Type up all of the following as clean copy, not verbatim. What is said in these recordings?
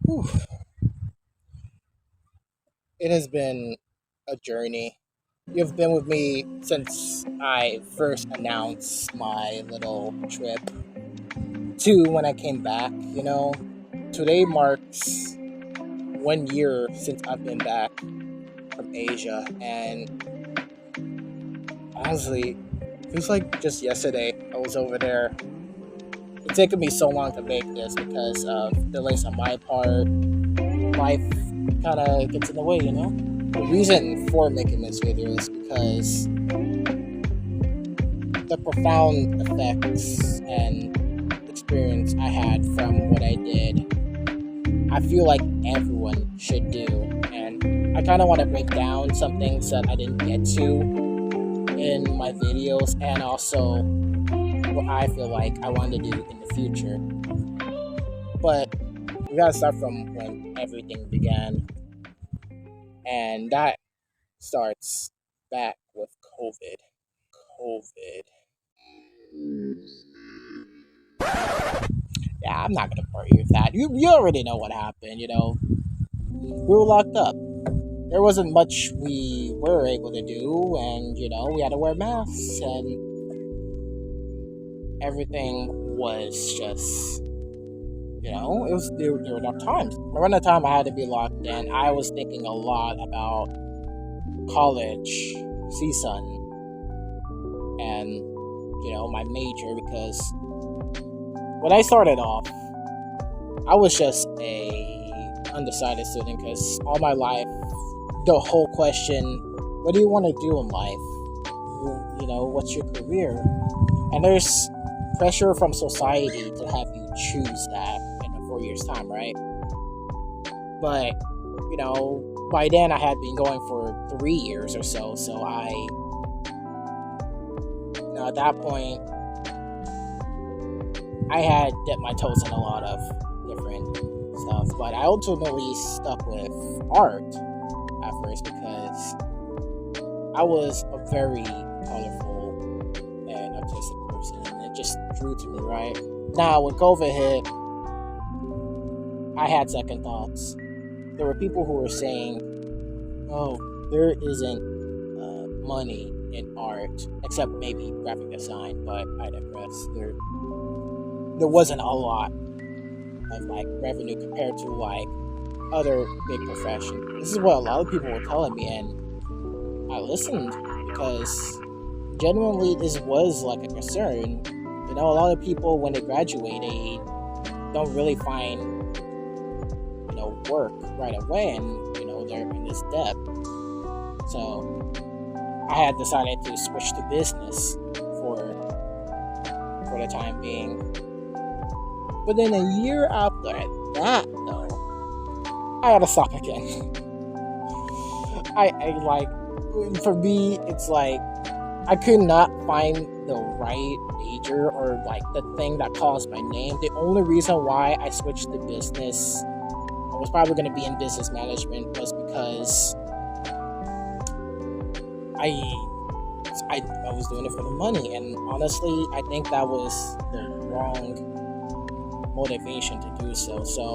Whew. It has been a journey. You've been with me since I first announced my little trip to when I came back. Today marks 1 year since I've been back from Asia, and honestly, feels like just yesterday I was over there. It's taken me so long to make this because of delays on my part. Life kind of gets in the way. The reason for making this video is because the profound effects and experience I had from what I did, I feel like everyone should do. And I kind of want to break down some things that I didn't get to in my videos, and also what I feel like I want to do in the future. But we gotta start from when everything began, and that starts back with COVID. COVID. Yeah, I'm not gonna bore you with that. You already know what happened. We were locked up. There wasn't much we were able to do, and we had to wear masks, and everything was just there were dark times. Around the time I had to be locked in, I was thinking a lot about college, season, and my major, because when I started off, I was just a undecided student, because all my life the whole question, what do you want to do in life? What's your career? And there's pressure from society to have you choose that in 4 years time, right? But by then I had been going for 3 years or so at that point I had dipped my toes in a lot of different stuff, but I ultimately stuck with art at first because I was a very colorful and artistic person, and it just drew to me, right? Now, when COVID hit, I had second thoughts. There were people who were saying, oh, there isn't money in art, except maybe graphic design, but I digress. There wasn't a lot of revenue compared to other big professions. This is what a lot of people were telling me, and I listened because genuinely this was a concern. A lot of people when they graduate, they don't really find work right away, and they're in this debt. So I had decided to switch to business for the time being. But then a year after that, though, I had to stop again. For me, it's I could not find the right major or the thing that calls my name. The only reason why I switched to business, I was probably going to be in business management, was because I was doing it for the money, and honestly, I think that was the wrong motivation to do so. So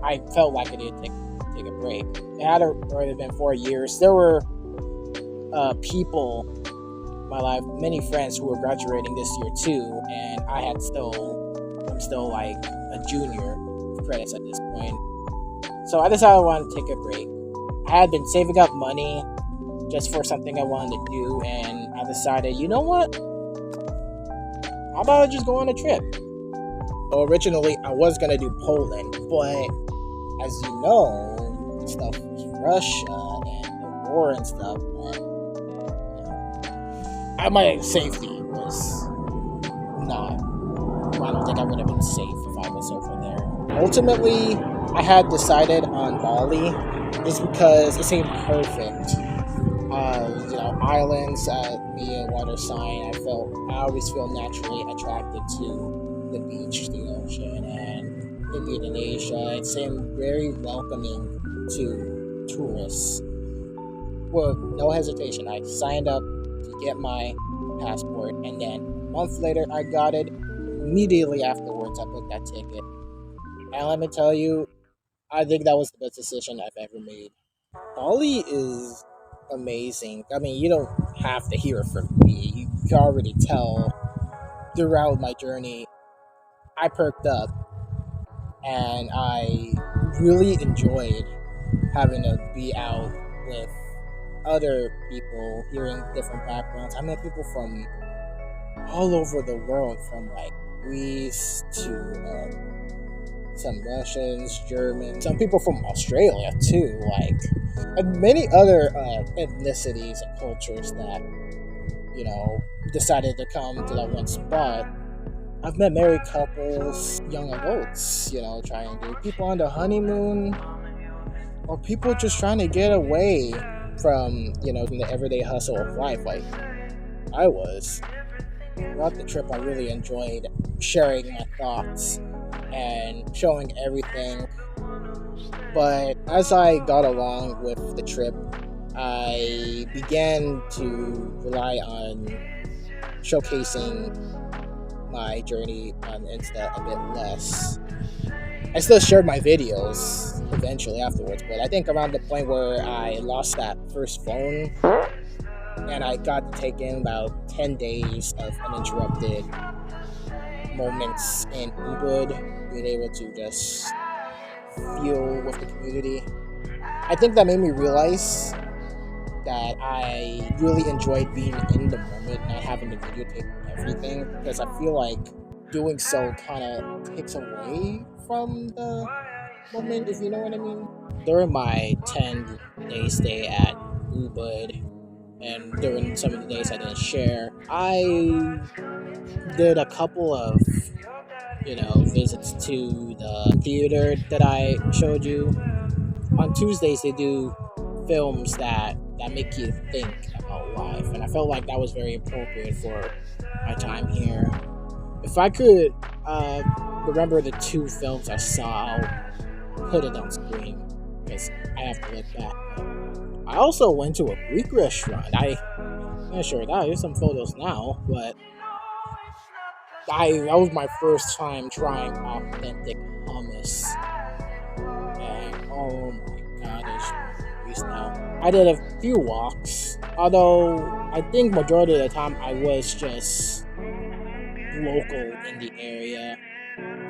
I felt like I needed to take a break. It had already been 4 years. There were people in my life, many friends who were graduating this year too, and I'm still a junior with credits at this point. So I decided I wanted to take a break. I had been saving up money just for something I wanted to do, and I decided, you know what? How about I just go on a trip? So originally, I was going to do Poland, but as you know, stuff with Russia and the war and stuff, my safety was not. I don't think I would have been safe if I was over there. Ultimately, I had decided on Bali just because it seemed perfect. Islands at me a water sign. I always feel naturally attracted to the beach, the ocean, and in Indonesia, it seemed very welcoming to tourists. Well, no hesitation, I signed up to get my passport, and then a month later, I got it. Immediately afterwards, I booked that ticket. And let me tell you, I think that was the best decision I've ever made. Bali is amazing. I mean, you don't have to hear it from me. You can already tell throughout my journey, I perked up and I really enjoyed having to be out with other people, hearing different backgrounds. I met people from all over the world, from like Greece to some Russians, Germans, some people from Australia too, like, and many other ethnicities and cultures that, you know, decided to come to that one spot. I've met married couples, young adults, you know, trying to people on the honeymoon, or people just trying to get away from, you know, from the everyday hustle of life, like I was. Throughout the trip, I really enjoyed sharing my thoughts and showing everything. But as I got along with the trip, I began to rely on showcasing my journey on Insta a bit less. I still shared my videos eventually afterwards, but I think around the point where I lost that first phone and I got to take in about 10 days of uninterrupted moments in Ubud, being able to just feel with the community. I think that made me realize that I really enjoyed being in the moment, not having to videotape everything, because I feel like doing so kind of takes away from the moment, if you know what I mean. During my 10-day stay at Ubud, and during some of the days I didn't share, I did a couple of, you know, visits to the theater that I showed you. On Tuesdays they do films that make you think about life, and I felt like that was very appropriate for my time here. If I could remember the two films I saw, I'll put it on screen because I have to look back. I also went to a Greek restaurant. I'm not sure that there's some photos now, but that was my first time trying authentic hummus. And oh my god, it's Greece now. I did a few walks, although I think majority of the time I was just local in the area.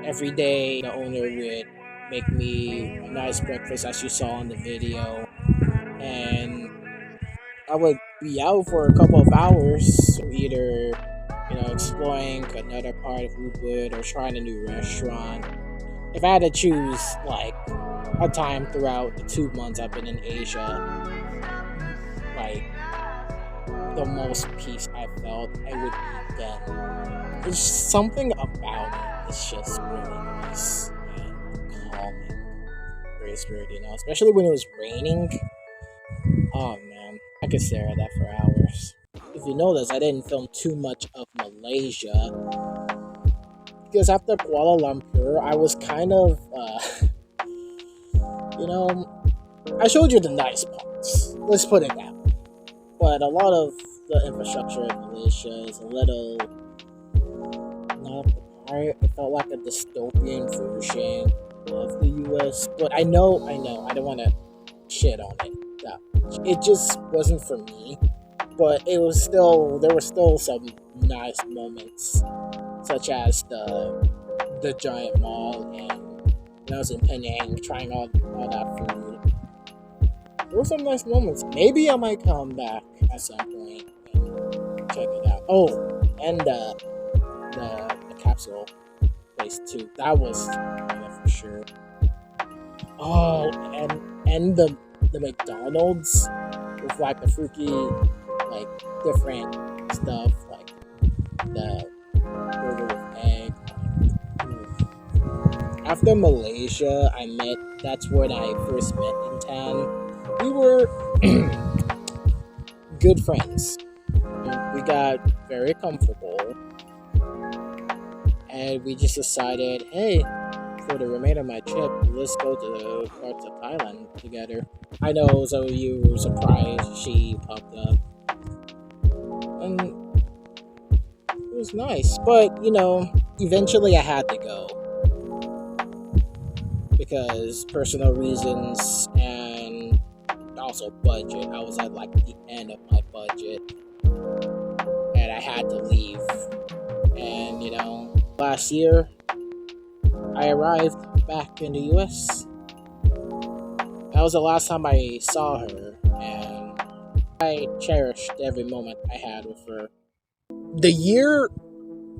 Every day the owner would make me a nice breakfast, as you saw in the video, and I would be out for a couple of hours, either, you know, exploring another part of Ubud or trying a new restaurant. If I had to choose like a time throughout the 2 months I've been in Asia, like the most peace I felt, it would be then. There's something about it. It's just really nice and calming, very spirit, you know. Especially when it was raining. Oh man, I could stare at that for hours. If you notice, I didn't film too much of Malaysia because after Kuala Lumpur, I was kind of, you know, I showed you the nice parts. Let's put it that way. But a lot of the infrastructure in Malaysia is a little not up to par. It felt like a dystopian version of the US. But I know, I don't want to shit on it that much. It just wasn't for me. But there were still some nice moments, such as the giant mall, and when I was in Penang trying all that food. There were some nice moments. Maybe I might come back at some point and check it out. Oh, and the capsule place too. That was, yeah, for sure. Oh, and the McDonald's with like the freaky, like different stuff, like the burger with egg. After Malaysia, that's when I first met Intan. We were good friends. We got very comfortable, and we just decided, hey, for the remainder of my trip, let's go to parts of Thailand together. I know some of you were surprised she popped up, and it was nice. But you know, eventually I had to go. because personal reasons and also budget. I was at like the end of my budget and I had to leave. And last year I arrived back in the US. That was the last time I saw her, and I cherished every moment I had with her. The year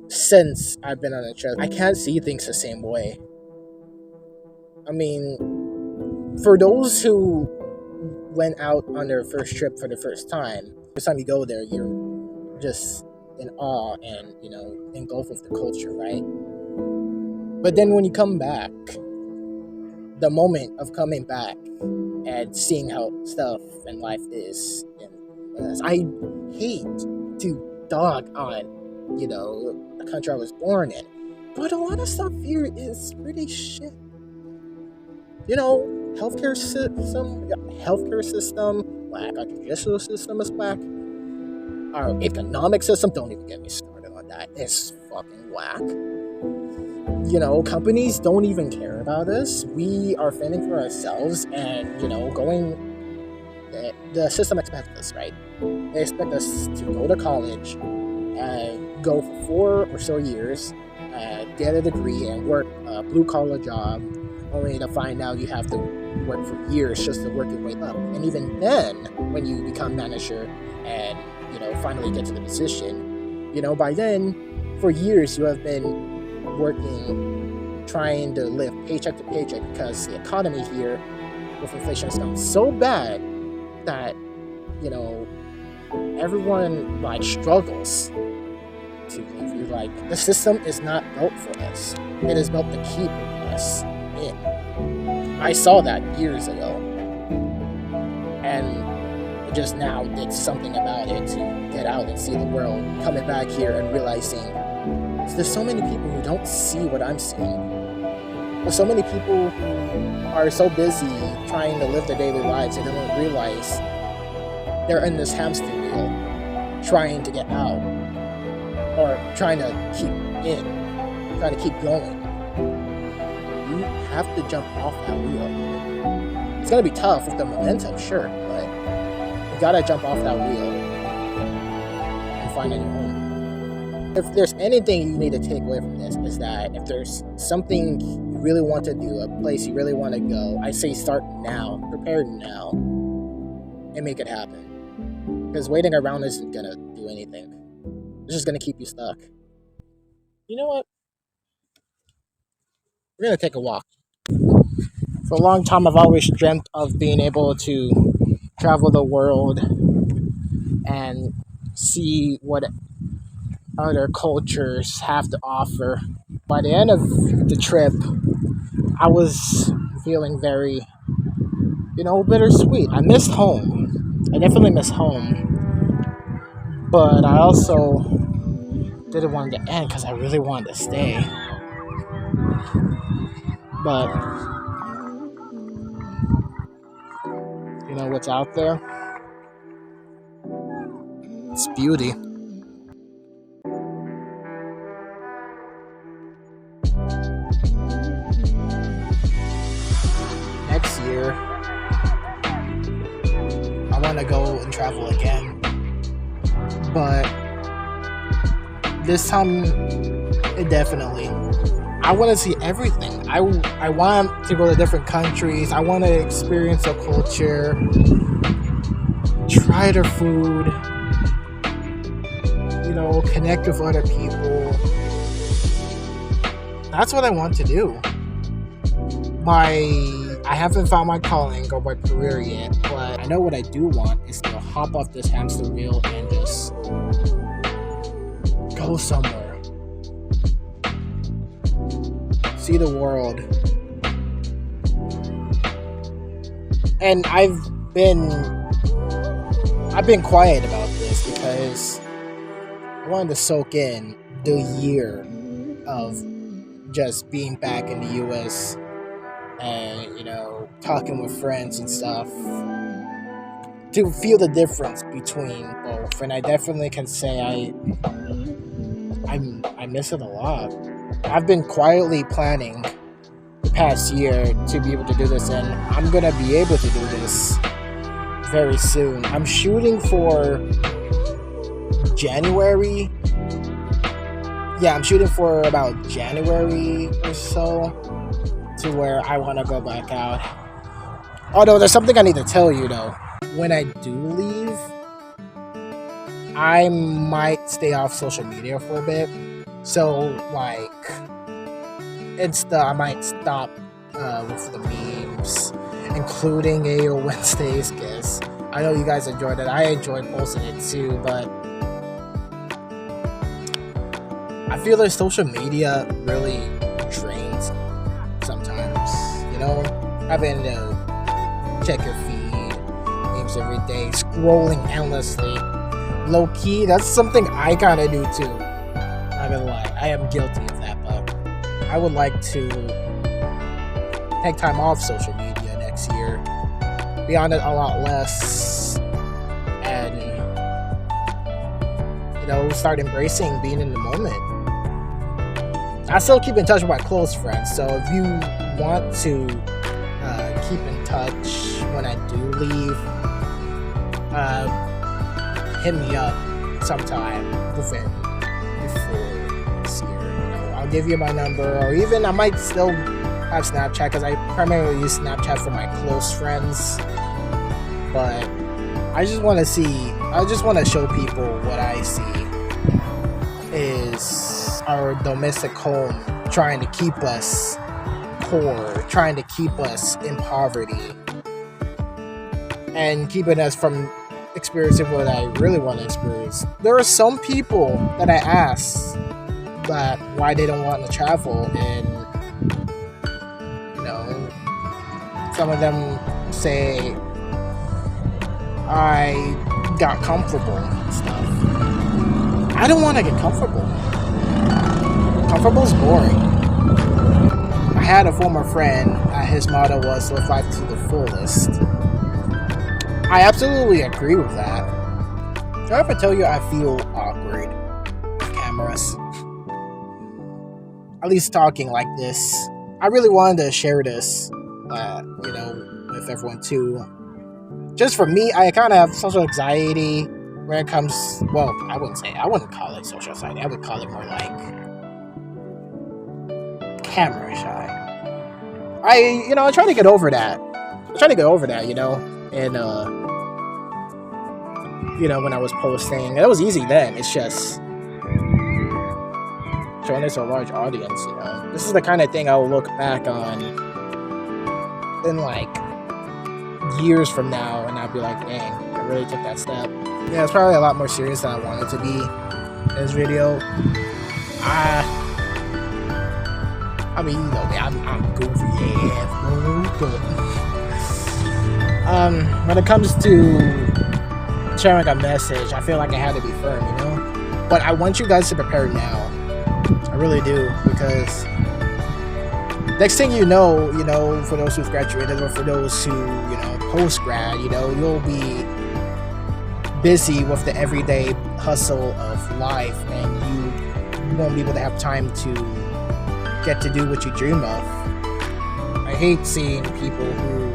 since I've been on a trip, I can't see things the same way. I mean, for those who went out on their first trip for the first time you go there, you're just in awe and, engulfed with the culture, right? But then when you come back, the moment of coming back and seeing how stuff and life is, I hate to dog on, the country I was born in, but a lot of stuff here is pretty shit. Healthcare system, whack. Our judicial system is whack. Our economic system, don't even get me started on that. It's fucking whack. Companies don't even care about us. We are fending for ourselves, and the system expects us, right? They expect us to go to college, go for 4 or so years, get a degree, and work a blue-collar job, only to find out you have to work for years just to work your way up. And even then, when you become manager and, finally get to the position, by then, for years you have been working, trying to live paycheck to paycheck because the economy here with inflation has gotten so bad that, everyone, struggles to live. The system is not built for us. It is built to keep us in. I saw that years ago, and just now did something about it to get out and see the world, coming back here and realizing there's so many people who don't see what I'm seeing. There's so many people who are so busy trying to live their daily lives and they don't realize they're in this hamster wheel trying to get out, or trying to keep in, trying to keep going. You have to jump off that wheel. It's gonna be tough with the momentum, sure, but you gotta jump off that wheel and find a new home. If there's anything you need to take away from this, is that if there's something you really want to do, a place you really want to go, I say start now, prepare now, and make it happen. Because waiting around isn't gonna do anything. It's just gonna keep you stuck. You know what? We're gonna take a walk. For a long time, I've always dreamt of being able to travel the world and see what other cultures have to offer. By the end of the trip, I was feeling very, bittersweet. I missed home. I definitely miss home. But I also didn't want it to end because I really wanted to stay. But what's out there? It's beauty. Next year, I want to go and travel again. But this time, definitely. I want to see everything. I want to go to different countries. I want to experience the culture, try their food, connect with other people. That's what I want to do. I haven't found my calling or my career yet, but I know what I do want is to hop off this hamster wheel and just go somewhere. See the world. And I've been quiet about this because I wanted to soak in the year of just being back in the US and talking with friends and stuff to feel the difference between both. And I definitely can say I miss it a lot. I've been quietly planning the past year to be able to do this, and I'm gonna be able to do this very soon. I'm shooting for January. Yeah, I'm shooting for about January or so, to where I want to go back out. Although there's something I need to tell you though. When I do leave, I might stay off social media for a bit. So like I might stop with the memes, including AO Wednesdays, because I know you guys enjoyed it. I enjoyed posting it too, but I feel like social media really drains sometimes. You know, having to check your feed, memes every day, scrolling endlessly. Low key, that's something I gotta do too. Not gonna lie, I am guilty of that, but I would like to take time off social media next year, be on it a lot less, and start embracing being in the moment. I still keep in touch with my close friends, so if you want to keep in touch when I do leave, hit me up sometime before this year. I'll give you my number, or even I might still have Snapchat, because I primarily use Snapchat for my close friends. But I just want to show people what I see is our domestic home trying to keep us poor, trying to keep us in poverty, and keeping us from experiencing what I really want to experience. There are some people that I ask that why they don't want to travel, and some of them say I got comfortable and stuff. I don't want to get comfortable. Comfortable is boring. I had a former friend, his motto was live life to the fullest. I absolutely agree with that. Do I ever tell you I feel awkward with cameras? At least talking like this. I really wanted to share this, with everyone too. Just for me, I kind of have social anxiety when it comes, I wouldn't call it social anxiety. I would call it more like camera shy. I try to get over that. And when I was posting, it was easy then. It's just showing this to a large audience. This is the kind of thing I will look back on in like years from now, and I'll be like, dang, I really took that step. Yeah, it's probably a lot more serious than I wanted to be in this video. I mean, me, I'm goofy, but when it comes to sharing a message, I feel like I had to be firm, But I want you guys to prepare now. I really do, because next thing you know, for those who've graduated, or for those who, post-grad, you'll be busy with the everyday hustle of life, and you won't be able to have time to get to do what you dream of. I hate seeing people who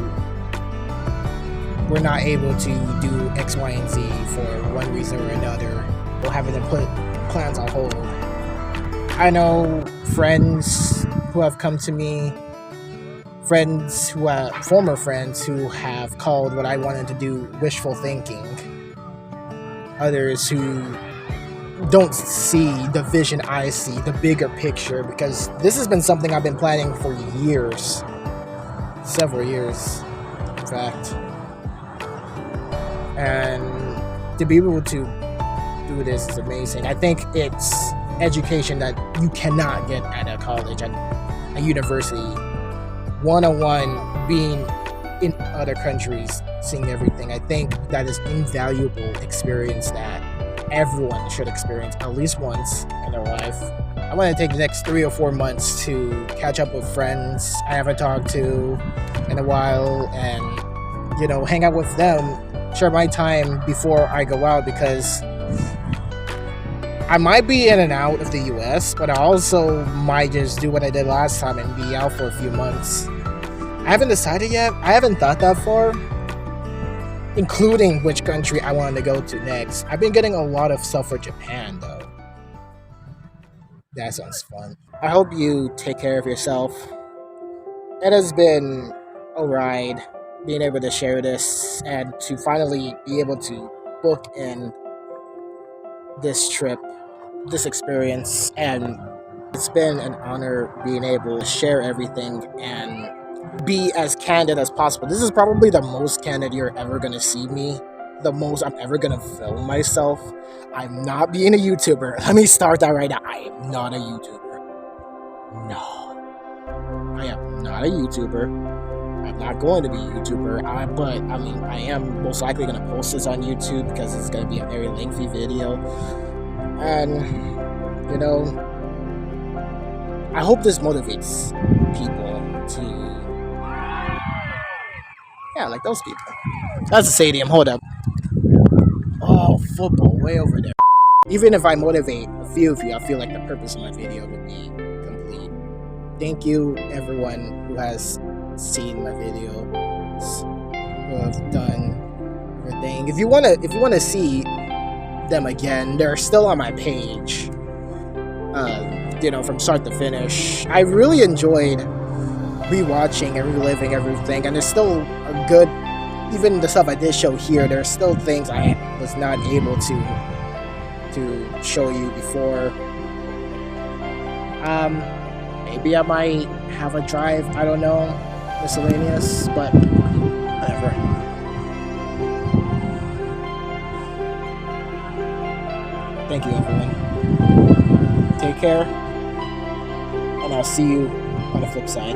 were not able to do X, Y, and Z for one reason or another, or having to put plans on hold. I know friends who have come to me, former friends who have called what I wanted to do wishful thinking. Others who don't see the vision I see, the bigger picture, because this has been something I've been planning for years. Several years, in fact. And to be able to do this is amazing. I think it's education that you cannot get at a college, at a university. One-on-one, being in other countries, seeing everything. I think that is invaluable experience that everyone should experience at least once in their life. I want to take the next 3 or 4 months to catch up with friends I haven't talked to in a while, and hang out with them, share my time before I go out, because I might be in and out of the US, but I also might just do what I did last time and be out for a few months. I haven't decided yet. I haven't thought that far, including which country I wanted to go to next. I've been getting a lot of stuff for Japan, though. That sounds fun. I hope you take care of yourself. It has been a ride being able to share this and to finally be able to book in this trip, this experience, and it's been an honor being able to share everything and be as candid as possible. This is probably the most candid you're ever gonna see me, the most I'm ever gonna film myself. I'm not being a YouTuber. Let me start that right now. I am not a YouTuber. No, I am not a YouTuber. I'm not going to be a YouTuber, but I mean, I am most likely going to post this on YouTube because it's going to be a very lengthy video. And, you know, I hope this motivates people to, yeah, like those people. That's a stadium, hold up. Oh, football, way over there. Even if I motivate a few of you, I feel like the purpose of my video would be complete. Thank you, everyone who has seen my videos, who have done everything. If you wanna see them again, they're still on my page. From start to finish. I really enjoyed rewatching and reliving everything, and there's still a good, even the stuff I did show here, there's still things I was not able to show you before. Maybe I might have a drive, I don't know, miscellaneous, but whatever. Thank you, everyone. Take care, and I'll see you on the flip side.